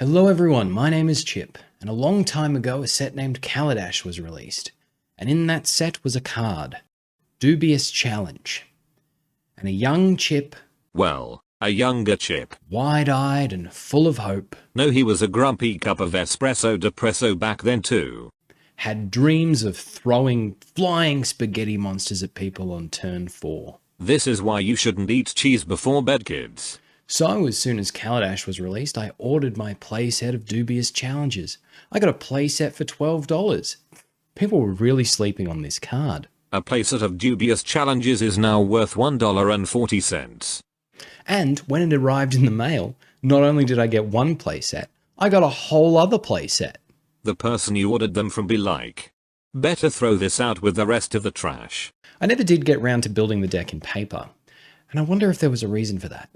Hello everyone, my name is Chip, and a long time ago a set named Kaladesh was released, and in that set was a card, Dubious Challenge. And a young Chip, Well, a younger Chip. wide-eyed and full of hope, No, he was a grumpy cup of espresso depresso back then too. had dreams of throwing flying spaghetti monsters at people on turn 4. This is why you shouldn't eat cheese before bed, kids. So, as soon as Kaladesh was released, I ordered my playset of Dubious Challenges. I got a playset for $12. People were really sleeping on this card. A playset of Dubious Challenges is now worth $1.40. And when it arrived in the mail, not only did I get one playset, I got a whole other playset. The person you ordered them from be like, better throw this out with the rest of the trash. I never did get round to building the deck in paper, and I wonder if there was a reason for that.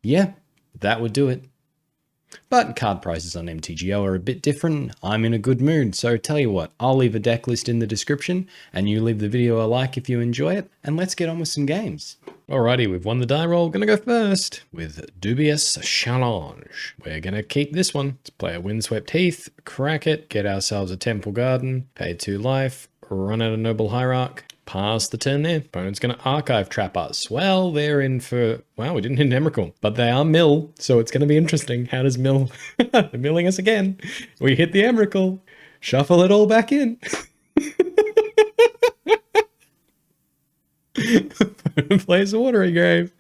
Yeah, that would do it. But card prices on MTGO are a bit different. I'm in a good mood, so tell you what, I'll leave a deck list in the description, and you leave the video a like if you enjoy it, and let's get on with some games. Alrighty, we've won the die roll. Gonna go first with Dubious Challenge. We're gonna keep this one. Let's play a Windswept Heath, crack it, get ourselves a Temple Garden, pay 2 life, run out a Noble Hierarch. Pass the turn there. Opponent's going to archive trap us. Well, they're in for... Wow, we didn't hit an Emrakul. But they are mill, so it's going to be interesting. How does mill... They're milling us again. We hit the Emrakul. Shuffle it all back in. Opponent plays a Watery Grave.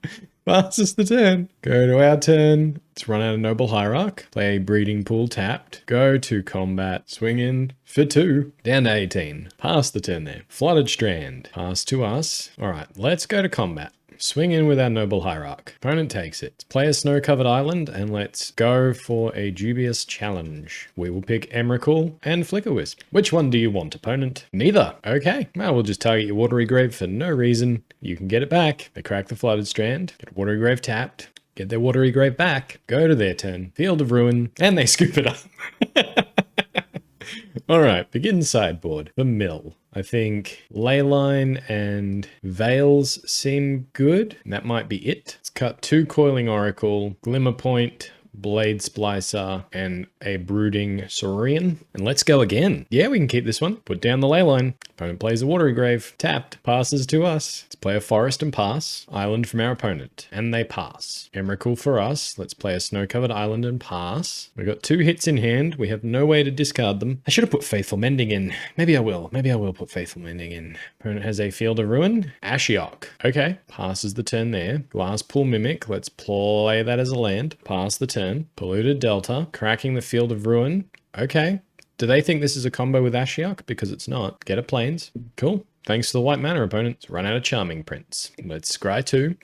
Passes the turn. Go to our turn. Let's run out a Noble Hierarch. Play Breeding Pool tapped. Go to combat. Swing in for 2. Down to 18. Pass the turn there. Flooded Strand. Pass to us. Alright, let's go to combat. Swing in with our Noble Hierarch. Opponent takes it. Let's play a snow-covered island and let's go for a Dubious Challenge. We will pick Emrakul and Flickerwisp. Which one do you want, opponent? Neither. Okay. Well, we'll just target your Watery Grave for no reason. You can get it back. They crack the Flooded Strand. Get Watery Grave tapped. Get their Watery Grave back. Go to their turn. Field of Ruin. And they scoop it up. Alright, begin sideboard. The mill. I think Leyline and Veils seem good. That might be it. Let's cut 2 Coiling Oracle, Glimmerpoint, Blade Splicer, and a Brooding Saurian. And let's go again. Yeah, we can keep this one. Put down the Leyline. Opponent plays a Watery Grave. Tapped. Passes to us. Let's play a Forest and pass. Island from our opponent. And they pass. Emrakul for us. Let's play a Snow-Covered Island and pass. We've got 2 hits in hand. We have no way to discard them. I should have put Faithful Mending in. Maybe I will. Maybe I will put Faithful Mending in. Opponent has a Field of Ruin. Auriok. Okay. Passes the turn there. Glasspool Mimic. Let's play that as a land. Pass the turn. Polluted Delta. Cracking the Field of Ruin. Okay. Do they think this is a combo with Auriok? Because it's not. Get a Plains. Cool. Thanks to the white mana, opponents. Run out of Charming Prince. Let's scry 2.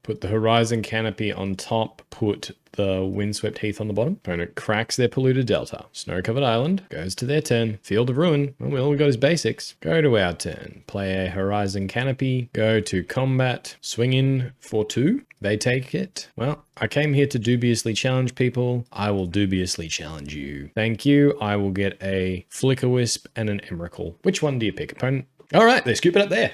Put the Horizon Canopy on top. Put the Windswept Heath on the bottom. Opponent cracks their Polluted Delta. Snow-Covered Island. Goes to their turn. Field of Ruin. Well, all we got is basics. Go to our turn. Play a Horizon Canopy. Go to combat. Swing in for 2. They take it. Well, I came here to dubiously challenge people. I will dubiously challenge you. Thank you. I will get a Flickerwisp and an Emrakul. Which one do you pick, opponent? All right, they scoop it up there.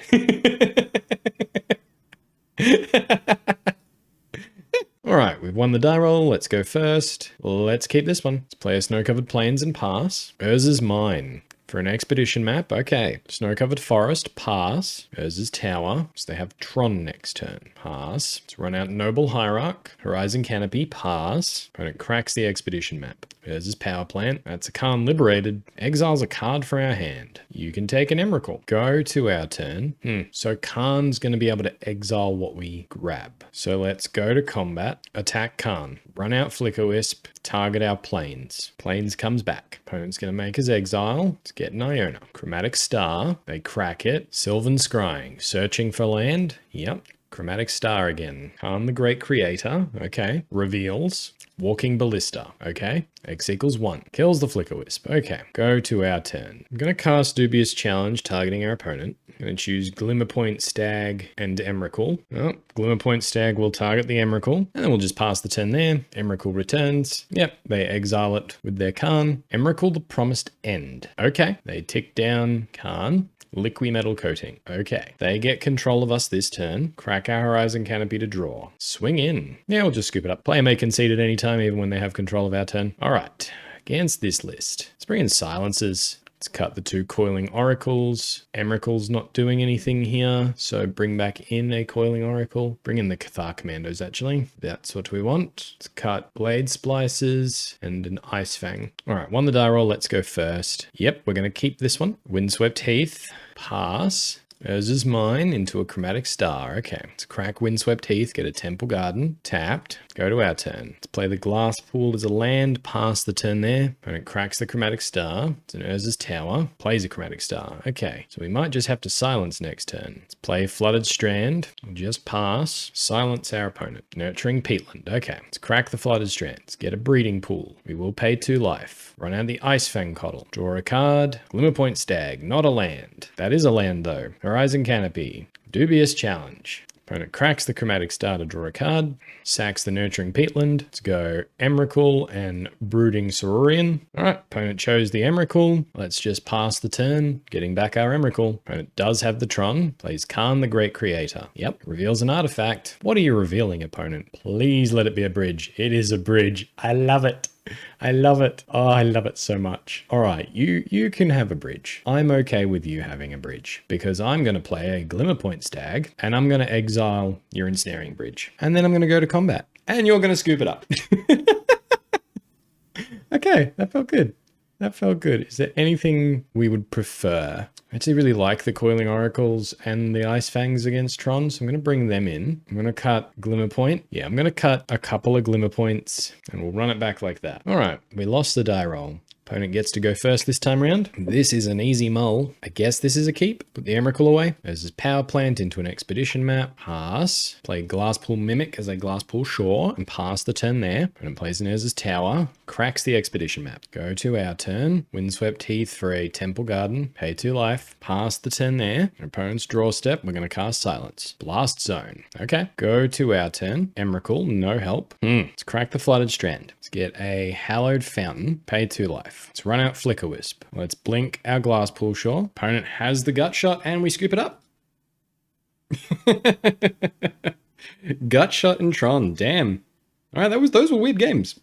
All right, we've won the die roll. Let's go first. Let's keep this one. Let's play a Snow-Covered Plains and pass. Urza's Mine. For an expedition map, okay. Snow-Covered Forest, pass. Urza's Tower, so they have Tron next turn. Pass. Let's run out Noble Hierarch. Horizon Canopy, pass. Opponent cracks the expedition map. Urza's Power Plant, that's a Khan Liberated. Exiles a card from our hand. You can take an Emrakul. Go to our turn. So Khan's going to be able to exile what we grab. So let's go to combat. Attack Khan. Run out Flickerwisp. Target our Plains. Plains comes back. Opponent's going to make his exile. Let's get an Iona. Chromatic Star. They crack it. Sylvan Scrying. Searching for land. Yep. Chromatic Star again. Khan the Great Creator. Okay. Reveals. Walking Ballista. Okay. X equals 1. Kills the Flickerwisp. Okay. Go to our turn. I'm going to cast Dubious Challenge targeting our opponent. I'm going to choose Glimmerpoint Stag and Emrakul. Oh, Glimmerpoint Stag will target the Emrakul, and then we'll just pass the turn there. Emrakul returns. Yep, they exile it with their Khan. Emrakul the Promised End. Okay, they tick down Khan. Liquid metal coating. Okay. They get control of us this turn. Crack our Horizon Canopy to draw. Swing in. Yeah, we'll just scoop it up. Player may concede at any time, even when they have control of our turn. All right. Against this list, let's bring in silences. Let's cut the 2 Coiling Oracles. Emrakul's not doing anything here, so bring back in a Coiling Oracle. Bring in the Cathar Commandos, actually. That's what we want. Let's cut Blade Splicers and an Ice-Fang. All right, won the die roll. Let's go first. Yep, we're going to keep this one. Windswept Heath. Pass. As is mine into a Chromatic Star. Okay, let's crack Windswept Heath, get a Temple Garden, tapped, go to our turn. Let's play the Glasspool as a land, pass the turn there. Opponent cracks the Chromatic Star. It's an Urza's Tower, plays a Chromatic Star. Okay, so we might just have to silence next turn. Let's play Flooded Strand, just pass, silence our opponent. Nurturing Peatland. Okay, let's crack the Flooded Strand. Let's get a Breeding Pool. We will pay 2 life. Run out the Ice-Fang Coatl. Draw a card. Glimmerpoint Stag, not a land. That is a land though. Horizon Canopy. Dubious Challenge. Opponent cracks the Chromatic Star to draw a card. Sacks the Nurturing Peatland. Let's go Emrakul and Brooding Saurian. Alright, opponent chose the Emrakul. Let's just pass the turn, getting back our Emrakul. Opponent does have the Tron. Plays Khan the Great Creator. Yep, reveals an artifact. What are you revealing, opponent? Please let it be a bridge. It is a bridge. I love it. I love it. Oh, I love it so much. All right, you can have a bridge. I'm okay with you having a bridge because I'm going to play a Glimmerpoint Stag and I'm going to exile your Ensnaring Bridge. And then I'm going to go to combat and you're going to scoop it up. Okay, that felt good. That felt good. Is there anything we would prefer? I actually really like the Coiling Oracles and the Ice-Fangs against Tron, so I'm going to bring them in. I'm going to cut Glimmerpoint. Yeah, I'm going to cut a couple of Glimmerpoints, and we'll run it back like that. All right, we lost the die roll. Opponent gets to go first this time around. This is an easy mull. I guess this is a keep. Put the Emrakul away. There's his power plant into an expedition map. Pass. Play Glasspool Mimic as a Glasspool Shore and pass the turn there. Opponent plays an Urza's Tower. Cracks the expedition map. Go to our turn. Windswept Heath for a Temple Garden. Pay 2 life. Pass the turn there. Opponent's draw step. We're going to cast Silence. Blast Zone. Okay. Go to our turn. Emrakul. No help. Let's crack the Flooded Strand. Let's get a Hallowed Fountain. Pay 2 life. Let's run out Flickerwisp. Let's blink our Glasspool Shore. Opponent has the Gut Shot and we scoop it up. Gut Shot and Tron. Damn. All right, those were weird games.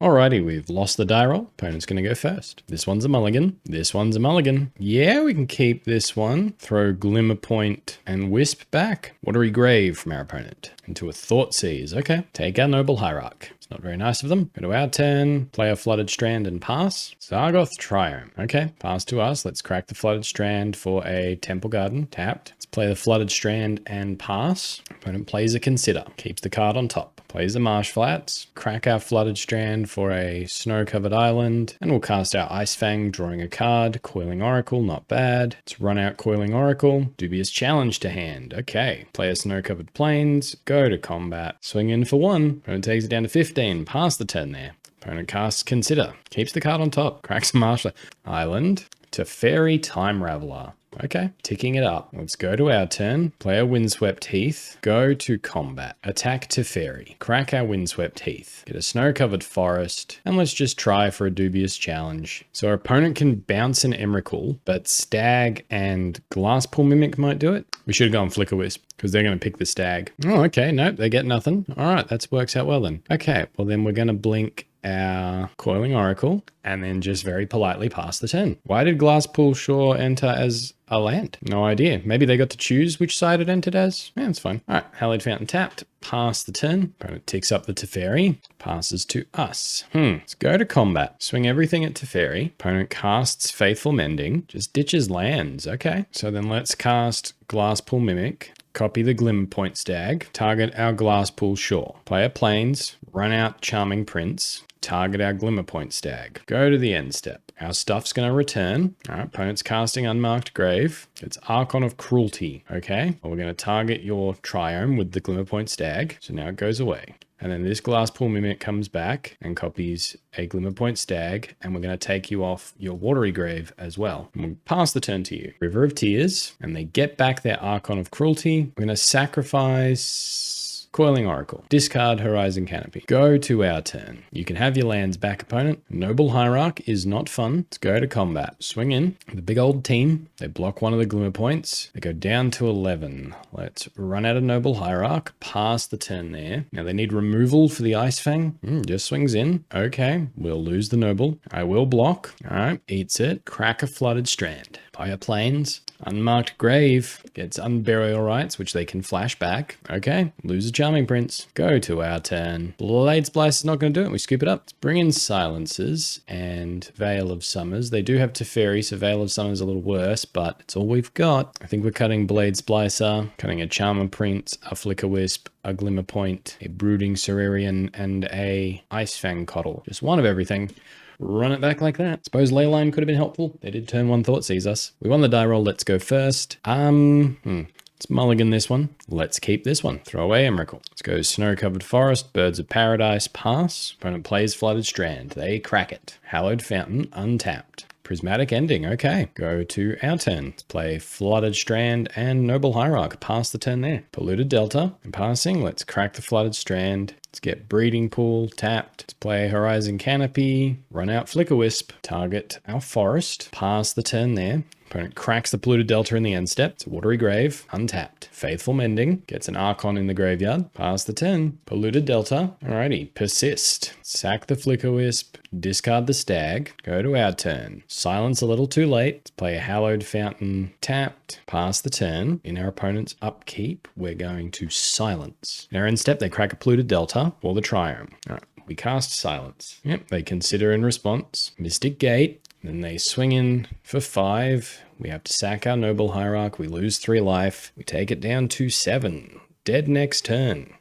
Alrighty, we've lost the die roll. Opponent's going to go first. This one's a mulligan. This one's a mulligan. Yeah, we can keep this one. Throw Glimmerpoint and Wisp back. Watery Grave from our opponent. Into a Thoughtseize. Okay. Take our Noble Hierarch. It's not very nice of them. Go to our turn. Play a Flooded Strand and pass. Zargoth Triome. Okay. Pass to us. Let's crack the Flooded Strand for a Temple Garden. Tapped. Let's play the Flooded Strand and pass. Opponent plays a Consider. Keeps the card on top. Plays the Marsh Flats, crack our Flooded Strand for a Snow-Covered Island, and we'll cast our Ice-Fang, drawing a card. Coiling Oracle, not bad. Let's run out Coiling Oracle. Dubious Challenge to hand. Okay. Play a Snow-Covered Plains, go to combat. Swing in for 1. Opponent takes it down to 15. Pass the turn there. Opponent casts Consider. Keeps the card on top. Cracks a Marsh Island. Teferi Time Raveler. Okay, ticking it up. Let's go to our turn. Play a Windswept Heath. Go to combat. Attack Teferi. Crack our Windswept Heath. Get a Snow-Covered Forest. And let's just try for a Dubious Challenge. So our opponent can bounce an Emrakul, but Stag and Glasspool Mimic might do it. We should have gone Flickerwisp, because they're going to pick the Stag. Oh, okay. Nope, they get nothing. All right, that works out well then. Okay, well then we're going to blink our Coiling Oracle and then just very politely pass the turn. Why did Glasspool Shore enter as a land? No idea. Maybe they got to choose which side it entered as. Yeah, it's fine. All right, Hallowed Fountain tapped. Pass the turn. Opponent ticks up the Teferi. Passes to us. Let's go to combat. Swing everything at Teferi. Opponent casts Faithful Mending. Just ditches lands. Okay. So then let's cast Glasspool Mimic. Copy the Glimmerpoint Stag. Target our Glasspool Shore. Play a Plains. Run out Charming Prince. Target our Glimmerpoint Stag. Go to the end step. Our stuff's going to return. All right, opponent's casting Unmarked Grave. It's Archon of Cruelty. Okay, well, we're going to target your Triome with the Glimmerpoint Stag. So now it goes away. And then this Glasspool Mimic comes back and copies a Glimmerpoint Stag, and we're going to take you off your Watery Grave as well. And we'll pass the turn to you. River of Tears, and they get back their Archon of Cruelty. We're going to sacrifice Coiling Oracle. Discard Horizon Canopy. Go to our turn. You can have your lands back, opponent. Noble Hierarch is not fun. Let's go to combat. Swing in. The big old team. They block one of the Glimmer points. They go down to 11. Let's run out of Noble Hierarch. Pass the turn there. Now they need removal for the Ice-Fang. Just swings in. Okay. We'll lose the Noble. I will block. All right. Eats it. Crack a Flooded Strand. Fire Plains. Unmarked Grave gets Unburial Rights, which they can flash back. Okay, lose a Charming Prince. Go to our turn. Blade Splicer is not going to do it. We scoop it up. Let's bring in Silences and Veil of Summers. They do have Teferi, so Veil of Summers is a little worse, but it's all we've got. I think we're cutting Blade Splicer, cutting a Charmer Prince, a Flickerwisp, a Glimmerpoint, a Brooding Saurian, and a Ice-Fang Coatl. Just one of everything. Run it back like that. Suppose Leyline could have been helpful. They did turn one Thoughtseize us. We won the die roll. Let's go first. Let's mulligan this one. Let's keep this one. Throw away Emrakul. Let's go Snow-Covered Forest, Birds of Paradise, pass. Opponent plays Flooded Strand. They crack it. Hallowed Fountain, untapped. Prismatic Ending, okay. Go to our turn. Let's play Flooded Strand and Noble Hierarch. Pass the turn there. Polluted Delta. And passing, let's crack the Flooded Strand. Let's get Breeding Pool tapped. Let's play Horizon Canopy. Run out Flickerwisp. Target our forest. Pass the turn there. Opponent cracks the Polluted Delta in the end step. It's a Watery Grave, untapped. Faithful Mending, gets an Archon in the graveyard. Pass the turn. Polluted Delta. Alrighty, persist. Sack the Flickerwisp. Discard the Stag. Go to our turn. Silence a little too late. Let's play a Hallowed Fountain tapped. Pass the turn. In our opponent's upkeep, we're going to silence. In our end step, they crack a Polluted Delta or the Triome. Alright, we cast Silence. Yep, they consider in response. Mystic Gate. Then they swing in for 5. We have to sack our Noble Hierarch. We lose 3 life. We take it down to 7. Dead next turn.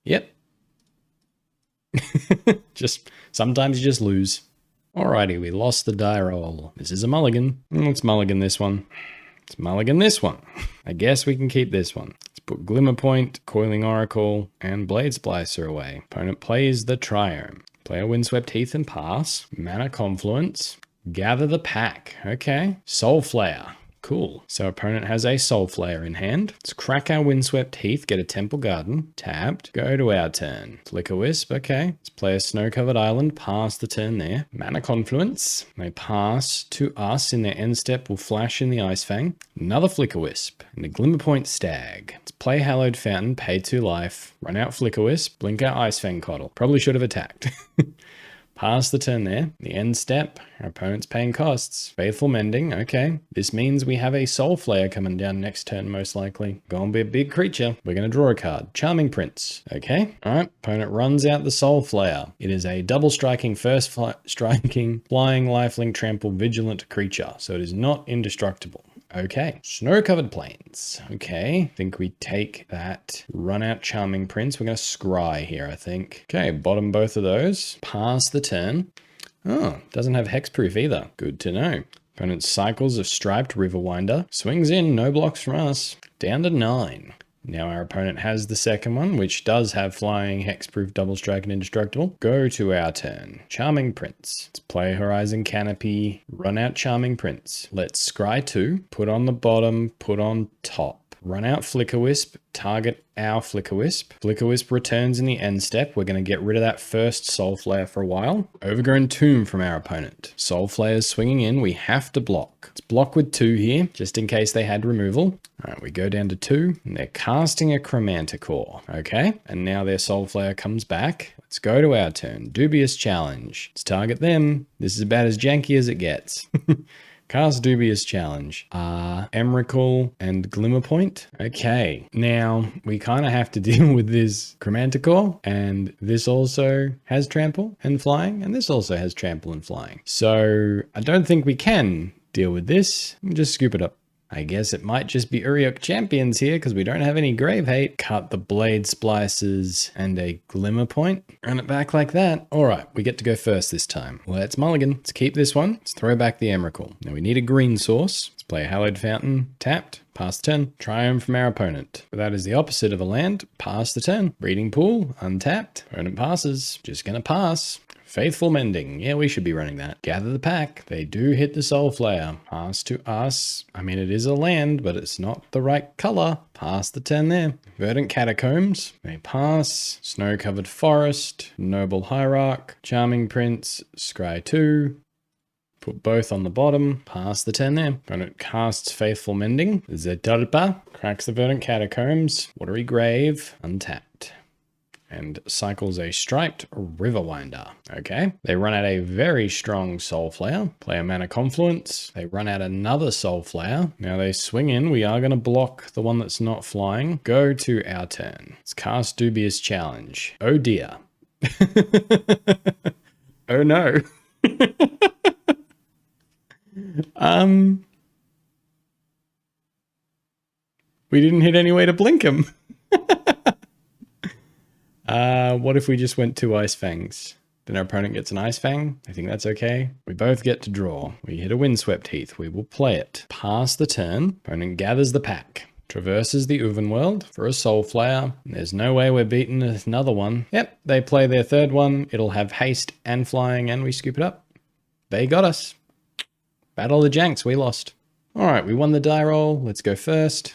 Yep. Sometimes you just lose. Alrighty, we lost the die roll. This is a mulligan. Let's mulligan this one. Let's mulligan this one. I guess we can keep this one. Let's put Glimmerpoint, Coiling Oracle, and Blade Splicer away. Opponent plays the Triome. Play a Windswept Heath and pass. Mana Confluence. Gather the Pack. Okay. Soulflayer. Cool. So opponent has a Soulflayer in hand. Let's crack our Windswept Heath, get a Temple Garden. Tapped. Go to our turn. Flickerwisp. Okay. Let's play a Snow-Covered Island. Pass the turn there. Mana Confluence. They pass to us in their end step. We'll flash in the Ice-Fang. Another Flickerwisp. And a Glimmerpoint Stag. Let's play Hallowed Fountain. Pay 2 life. Run out Flickerwisp. Blink our Ice-Fang Coatl. Probably should have attacked. Pass the turn there. The end step, our opponent's paying costs. Faithful Mending, okay. This means we have a Soulflayer coming down next turn, most likely. Gonna be a big creature. We're gonna draw a card. Charming Prince, okay. All right, opponent runs out the Soulflayer. It is a double striking, striking, flying, lifelink, trample, vigilant creature. So it is not indestructible. Okay, Snow-Covered Plains. Okay, I think we take that. Run out Charming Prince. We're going to scry here, I think. Okay, bottom both of those. Pass the turn. Oh, doesn't have hexproof either. Good to know. Opponent cycles of Striped Riverwinder. Swings in, no blocks from us. Down to 9. Now our opponent has the second one, which does have flying, hexproof, double strike, and indestructible. Go to our turn. Charming Prince. Let's play Horizon Canopy. Run out Charming Prince. Let's scry 2. Put on the bottom, put on top. Run out Flickerwisp, target our Flickerwisp. Flickerwisp returns in the end step. We're going to get rid of that first Soulflayer for a while. Overgrown Tomb from our opponent. Soulflayer's swinging in. We have to block. Let's block with 2 here, just in case they had removal. All right, we go down to 2, and they're casting a Chromanticore. Okay, and now their Soulflayer comes back. Let's go to our turn. Dubious Challenge. Let's target them. This is about as janky as it gets. Cast Dubious Challenge. Emrakul and Glimmerpoint. Okay, now we kind of have to deal with this Chromanticore, and this also has trample and flying, and this also has trample and flying. So I don't think we can deal with this. Just scoop it up. I guess it might just be Auriok Champions here because we don't have any grave hate. Cut the Blade Splicers and a Glimmerpoint. Run it back like that. All right, we get to go first this time. Let's mulligan. Let's keep this one. Let's throw back the Emrakul. Now we need a green source. Let's play a Hallowed Fountain. Tapped. Pass the turn. Triumph from our opponent. But that is the opposite of a land. Pass the turn. Breeding Pool. Untapped. Opponent passes. Just gonna pass. Faithful Mending. Yeah, we should be running that. Gather the Pack. They do hit the Soulflayer. Pass to us. I mean, it is a land, but it's not the right color. Pass the turn there. Verdant Catacombs. They pass. Snow-covered Forest. Noble Hierarch. Charming Prince. Scry 2. Put both on the bottom. Pass the turn there. Opponent casts Faithful Mending. Zetarpa. Cracks the Verdant Catacombs. Watery Grave. Untapped. And cycles a Striped Riverwinder. Okay. They run out a very strong Soulflayer. Play a Mana Confluence. They run out another Soulflayer. Now they swing in. We are going to block the one that's not flying. Go to our turn. Let's cast Dubious Challenge. Oh dear. Oh no. We didn't hit any way to blink him. What if we just went 2 Ice-Fangs? Then our opponent gets an Ice-Fang. I think that's okay. We both get to draw. We hit a Windswept Heath. We will play it. Pass the turn. Opponent gathers the pack. Traverses the Uvenworld for a Soulflayer. There's no way we're beating another one. Yep, they play their third one. It'll have haste and flying, and we scoop it up. They got us. Battle of the Janks. We lost. All right, we won the die roll. Let's go first.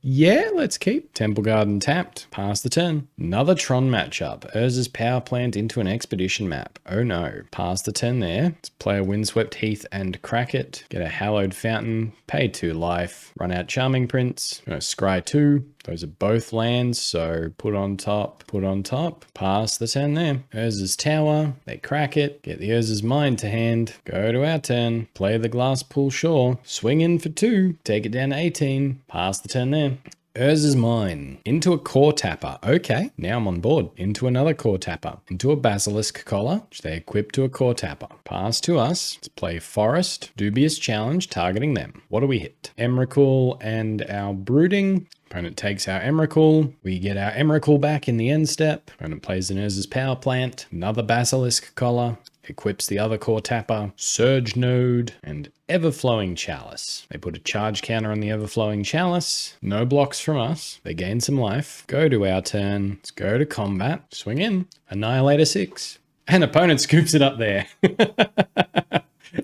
Yeah, let's keep. Temple Garden tapped. Pass the turn. Another Tron matchup. Urza's Power Plant into an Expedition map. Oh no. Pass the turn there. Let's play a Windswept Heath and crack it. Get a Hallowed Fountain. Pay 2 life. Run out Charming Prince. Scry 2. Those are both lands, so put on top, put on top. Pass the turn there. Urza's Tower. They crack it. Get the Urza's Mind to hand. Go to our turn. Play the Glasspool Shore. Swing in for 2. Take it down to 18. Pass the turn there. Urza's Mine. Into a Core Tapper. Okay, now I'm on board. Into another Core Tapper. Into a Basilisk Collar, which they equip to a Core Tapper. Pass to us. Let's play Forest. Dubious Challenge, targeting them. What do we hit? Emrakul and our Brooding. Opponent takes our Emrakul. We get our Emrakul back in the end step. Opponent plays an Urza's Power Plant. Another Basilisk Collar. Equips the other Core Tapper, Surge Node, and Everflowing Chalice. They put a charge counter on the Everflowing Chalice. No blocks from us. They gain some life. Go to our turn. Let's go to combat. Swing in. Annihilator 6. And opponent scoops it up there.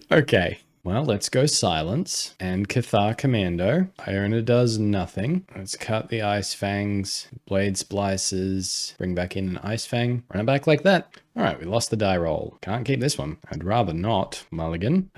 Okay. Well, let's go Silence and Cathar Commando. Iona does nothing. Let's cut the Ice-Fangs, Blade Splicers, bring back in an Ice-Fang, run it back like that. All right, we lost the die roll. Can't keep this one. I'd rather not. Mulligan.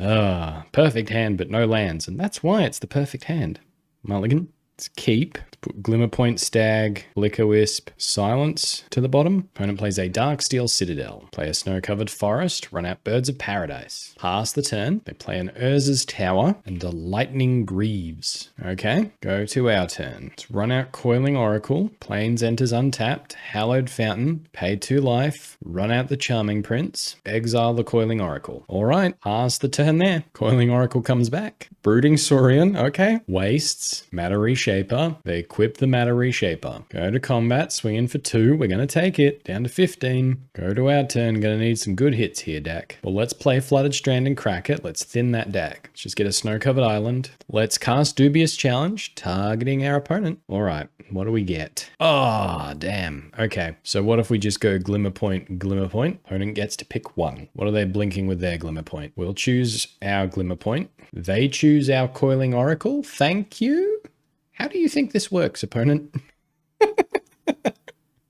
Perfect hand, but no lands, and that's why it's the perfect hand. Mulligan. Let's keep. Put Glimmerpoint Stag, Flickerwisp, Silence to the bottom. Opponent plays a Darksteel Citadel. Play a Snow-covered Forest, run out Birds of Paradise. Pass the turn. They play an Urza's Tower and a Lightning Greaves. Okay, go to our turn. Let's run out Coiling Oracle. Plains enters untapped. Hallowed Fountain. Pay 2 life. Run out the Charming Prince. Exile the Coiling Oracle. All right, pass the turn there. Coiling Oracle comes back. Brooding Saurian. Okay. Wastes. Matter Reshaper. They equip the Matter Reshaper. Go to combat, swing in for 2. We're going to take it. Down to 15. Go to our turn. Going to need some good hits here, deck. Well, let's play Flooded Strand and crack it. Let's thin that deck. Let's just get a Snow-covered Island. Let's cast Dubious Challenge, targeting our opponent. All right, what do we get? Oh, damn. Okay, so what if we just go Glimmerpoint, Glimmerpoint? Opponent gets to pick 1. What are they blinking with their Glimmerpoint? We'll choose our Glimmerpoint. They choose our Coiling Oracle. Thank you. How do you think this works, opponent?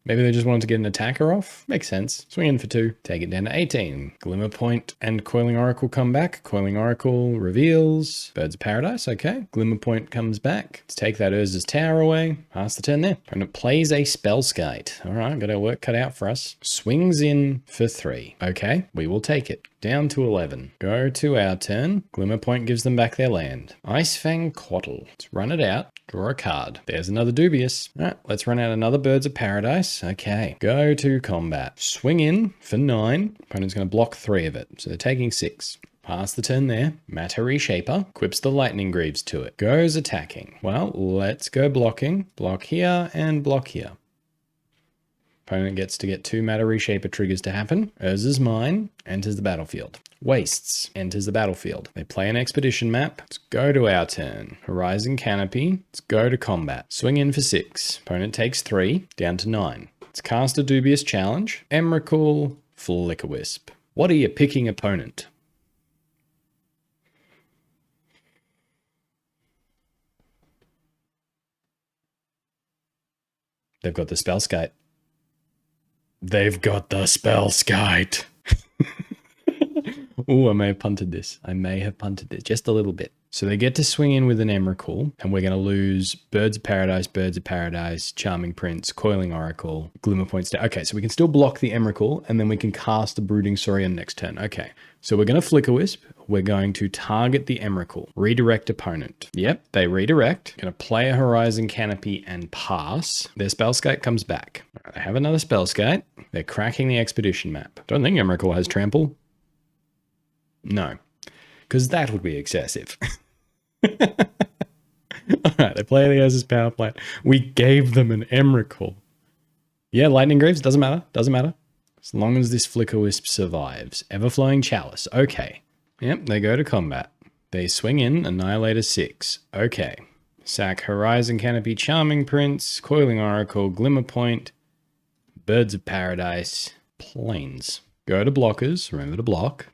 Maybe they just wanted to get an attacker off? Makes sense. Swing in for 2. Take it down to 18. Glimmerpoint and Coiling Oracle come back. Coiling Oracle reveals. Birds of Paradise, okay. Glimmerpoint comes back. Let's take that Urza's Tower away. Pass the turn there. Opponent plays a Spellskite. All right, got our work cut out for us. Swings in for 3. Okay, we will take it. Down to 11. Go to our turn. Glimmerpoint gives them back their land. Ice-Fang Coatl. Let's run it out. Draw a card. There's another Dubious. All right, let's run out another Birds of Paradise. Okay, go to combat. Swing in for 9. Opponent's going to block 3 of it, so they're taking 6. Pass the turn there. Matter Reshaper. Equips the Lightning Greaves to it. Goes attacking. Well, let's go blocking. Block here and block here. Opponent gets to get 2 Matter Reshaper triggers to happen. Urza's Mine enters the battlefield. Wastes enters the battlefield. They play an expedition map. Let's go to our turn. Horizon Canopy. Let's go to combat. Swing in for 6. Opponent takes 3, down to 9. Let's cast a Dubious Challenge. Emrakul, Flickerwisp. What are you picking, opponent? They've got the Spellskite. They've got the Spellskite. Ooh, I may have punted this. Just a little bit. So they get to swing in with an Emrakul, and we're going to lose Birds of Paradise, Charming Prince, Coiling Oracle, Glimmerpoint Stag. Okay, so we can still block the Emrakul, and then we can cast the Brooding Saurian next turn. Okay, so we're going to Flickerwisp. We're going to target the Emrakul. Redirect opponent. Yep, they redirect. Going to play a Horizon Canopy and pass. Their Spellskite comes back. All right, they have another Spellskite. They're cracking the expedition map. Don't think Emrakul has trample. No, because that would be excessive. Alright, they play the Urza's power plant. We gave them an Emrakul. Yeah, Lightning Greaves, doesn't matter. As long as this Flickerwisp survives. Everflowing Chalice, okay. Yep, they go to combat. They swing in, Annihilator 6. Okay. Sack Horizon Canopy, Charming Prince, Coiling Oracle, Glimmerpoint, Birds of Paradise, Plains. Go to blockers, remember to block.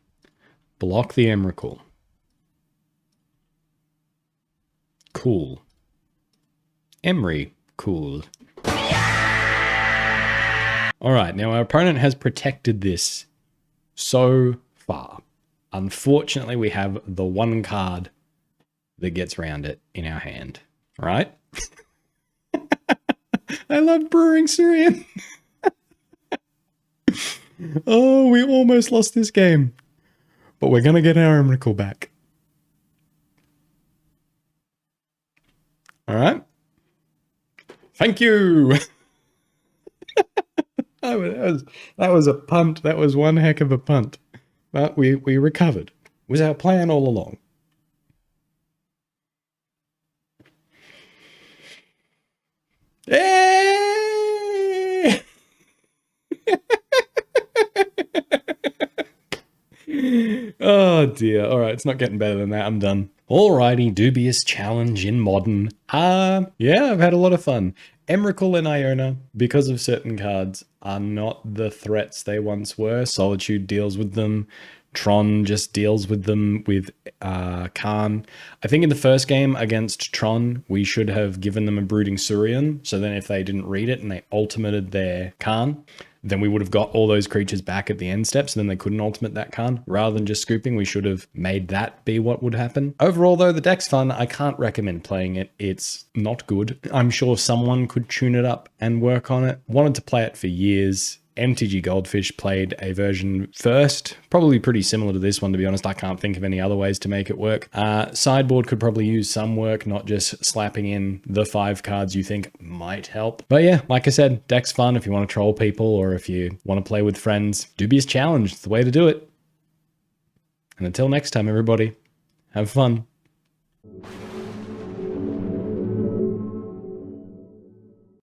Block the Emrakul. Cool. Emrakul. Alright, now our opponent has protected this so far. Unfortunately, we have the one card that gets around it in our hand. Right? I love Brooding Saurian. Oh, we almost lost this game. But we're going to get our Emrakul back. All right. Thank you. that was a punt. That was one heck of a punt. But we recovered. It was our plan all along. Hey! Oh dear. All right, it's not getting better than that. I'm done. Alrighty, Dubious challenge in Modern. Yeah, I've had a lot of fun. Emrakul and Iona, because of certain cards, are not the threats they once were. Solitude deals with them. Tron just deals with them with Khan. I think in the first game against Tron, we should have given them a Brooding Saurian. So then if they didn't read it and they ultimated their Khan, then we would have got all those creatures back at the end steps, and then they couldn't ultimate that Khan. Rather than just scooping, we should have made that be what would happen. Overall, though, the deck's fun. I can't recommend playing it. It's not good. I'm sure someone could tune it up and work on it. Wanted to play it for years. MTG Goldfish played a version first, probably pretty similar to this one, to be honest. I can't think of any other ways to make it work. Sideboard could probably use some work, not just slapping in the 5 cards you think might help. But yeah, like I said, deck's fun if you want to troll people or if you want to play with friends. Dubious challenge, it's the way to do it. And until next time, everybody, have fun.